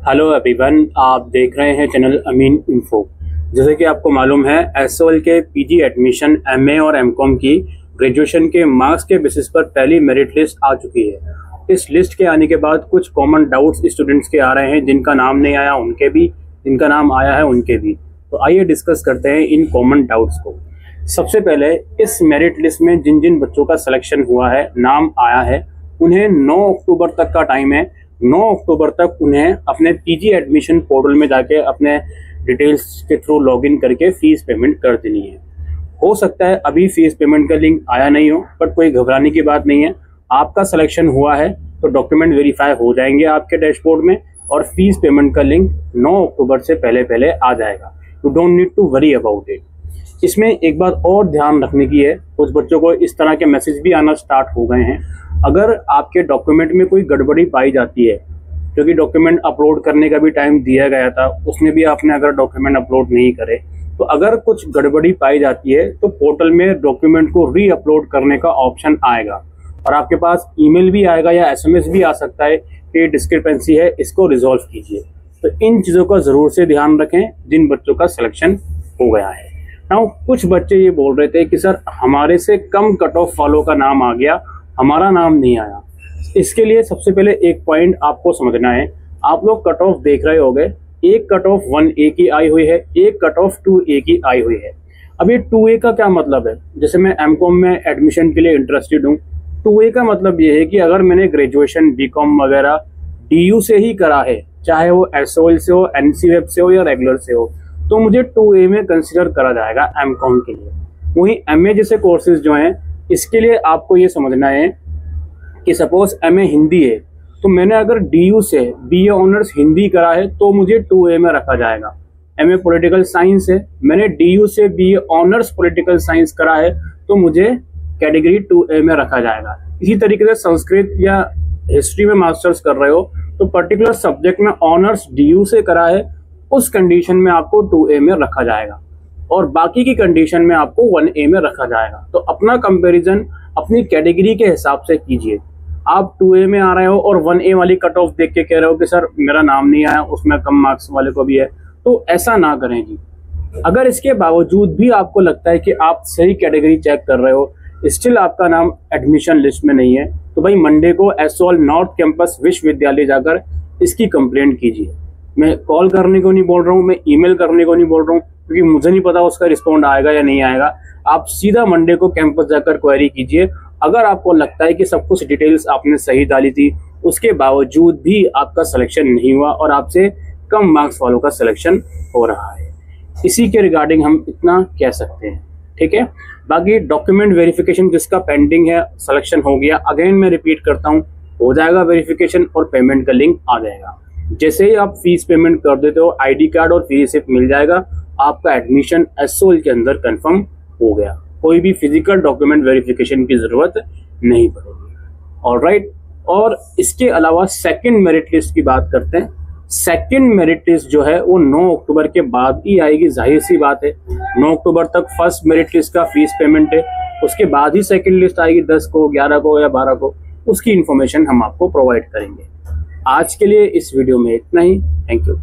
Hello everyone, आप देख रहे हैं चैनल अमीन इन्फो। जैसे कि आपको मालूम है, एसओएल के पीजी एडमिशन एमए और एमकॉम की ग्रेजुएशन के मार्क्स के बेसिस पर पहली मेरिट लिस्ट आ चुकी है। इस लिस्ट के आने के बाद कुछ कॉमन डाउट्स स्टूडेंट्स के आ रहे हैं, जिनका नाम नहीं आया उनके भी, जिनका नाम आया है उनके भी। तो आइए डिस्कस करते हैं इन कॉमन डाउट्स को। सबसे पहले, इस मेरिट लिस्ट में जिन जिन बच्चों का सिलेक्शन हुआ है, नाम आया है, उन्हें 9 अक्टूबर तक का टाइम है। 9 अक्टूबर तक उन्हें अपने पीजी एडमिशन पोर्टल में जाके अपने डिटेल्स के थ्रू लॉगिन करके फीस पेमेंट कर देनी है। हो सकता है अभी फीस पेमेंट का लिंक आया नहीं हो, बट कोई घबराने की बात नहीं है। आपका सिलेक्शन हुआ है तो डॉक्यूमेंट वेरीफाई हो जाएंगे आपके डैशबोर्ड में और फीस पेमेंट का लिंक 9 अक्टूबर से पहले पहले आ जाएगा। You don't need to worry about it. इसमें एक बात और ध्यान रखने की है, कुछ बच्चों को इस तरह के मैसेज भी आना स्टार्ट हो गए हैं। अगर आपके डॉक्यूमेंट में कोई गड़बड़ी पाई जाती है, क्योंकि डॉक्यूमेंट अपलोड करने का भी टाइम दिया गया था, उसमें भी आपने अगर डॉक्यूमेंट अपलोड नहीं करे, तो अगर कुछ गड़बड़ी पाई जाती है तो पोर्टल में डॉक्यूमेंट को री अपलोड करने का ऑप्शन आएगा और आपके पास ईमेल भी आएगा या एसएमएस भी आ सकता है कि डिस्क्रिपेंसी है, इसको रिजॉल्व कीजिए। तो इन चीज़ों का ज़रूर से ध्यान रखें जिन बच्चों का सिलेक्शन हो गया है। नाउ कुछ बच्चे ये बोल रहे थे कि सर हमारे से कम कट ऑफ वालों का नाम आ गया, हमारा नाम नहीं आया। इसके लिए सबसे पहले एक पॉइंट आपको समझना है। आप लोग कट ऑफ देख रहे होंगे, एक कट ऑफ 1A की आई हुई है, एक कट ऑफ 2A की आई हुई है। अब ये 2A का क्या मतलब है? जैसे मैं एमकॉम में एडमिशन के लिए इंटरेस्टेड हूँ, 2A का मतलब ये है कि अगर मैंने ग्रेजुएशन बीकॉम वगैरह DU से ही करा है, चाहे वो एसओएल से हो, NCVEB से हो या रेगुलर से हो, तो मुझे 2A में कंसिडर करा जाएगा एमकॉम के लिए। वहीं MA जैसे कोर्सेज जो हैं, इसके लिए आपको ये समझना है कि सपोज MA हिंदी है, तो मैंने अगर DU से BA ऑनर्स हिंदी करा है तो मुझे 2A में रखा जाएगा। MA पॉलिटिकल साइंस है, मैंने DU से BA ऑनर्स पॉलिटिकल साइंस करा है तो मुझे कैटेगरी 2A में रखा जाएगा। इसी तरीके से संस्कृत या हिस्ट्री में मास्टर्स कर रहे हो तो पर्टिकुलर सब्जेक्ट में ऑनर्स DU से करा है, उस कंडीशन में आपको 2A में रखा जाएगा और बाकी की कंडीशन में आपको 1A में रखा जाएगा। तो अपना कंपैरिजन अपनी कैटेगरी के हिसाब से कीजिए। आप 2A में आ रहे हो और 1A वाली कट ऑफ देख के कह रहे हो कि सर मेरा नाम नहीं आया, उसमें कम मार्क्स वाले को भी है, तो ऐसा ना करें जी। अगर इसके बावजूद भी आपको लगता है कि आप सही कैटेगरी चेक कर रहे हो, स्टिल आपका नाम एडमिशन लिस्ट में नहीं है, तो भाई मंडे को एसओएल नॉर्थ कैंपस विश्वविद्यालय जाकर इसकी कंप्लेंट कीजिए। मैं कॉल करने को नहीं बोल रहा हूँ, मैं ईमेल करने को नहीं बोल रहा हूँ, क्योंकि मुझे नहीं पता उसका रिस्पॉन्ड आएगा या नहीं आएगा। आप सीधा मंडे को कैंपस जाकर क्वेरी कीजिए। अगर आपको लगता है कि सब कुछ डिटेल्स आपने सही डाली थी, उसके बावजूद भी आपका सिलेक्शन नहीं हुआ और आपसे कम मार्क्स वालों का सिलेक्शन हो रहा है, इसी के रिगार्डिंग हम इतना कह सकते हैं, ठीक है। बाकी डॉक्यूमेंट वेरिफिकेशन जिसका पेंडिंग है, सिलेक्शन हो गया, अगेन मैं रिपीट करता हूँ, हो जाएगा वेरिफिकेशन और पेमेंट का लिंक आ जाएगा। जैसे ही आप फीस पेमेंट कर देते हो, ID कार्ड और फी रिसिप्ट मिल जाएगा, आपका एडमिशन एसओएल के अंदर कंफर्म हो गया। कोई भी फिजिकल डॉक्यूमेंट वेरिफिकेशन की जरूरत नहीं पड़ेगी। ऑलराइट, और इसके अलावा सेकंड मेरिट लिस्ट की बात करते हैं। सेकंड मेरिट लिस्ट जो है वो 9 अक्टूबर के बाद ही आएगी, जाहिर सी बात है। 9 अक्टूबर तक फर्स्ट मेरिट लिस्ट का फीस पेमेंट है, उसके बाद ही सेकंड लिस्ट आएगी 10 को, 11 को या 12 को। उसकी इंफॉर्मेशन हम आपको प्रोवाइड करेंगे। आज के लिए इस वीडियो में इतना ही। Thank you.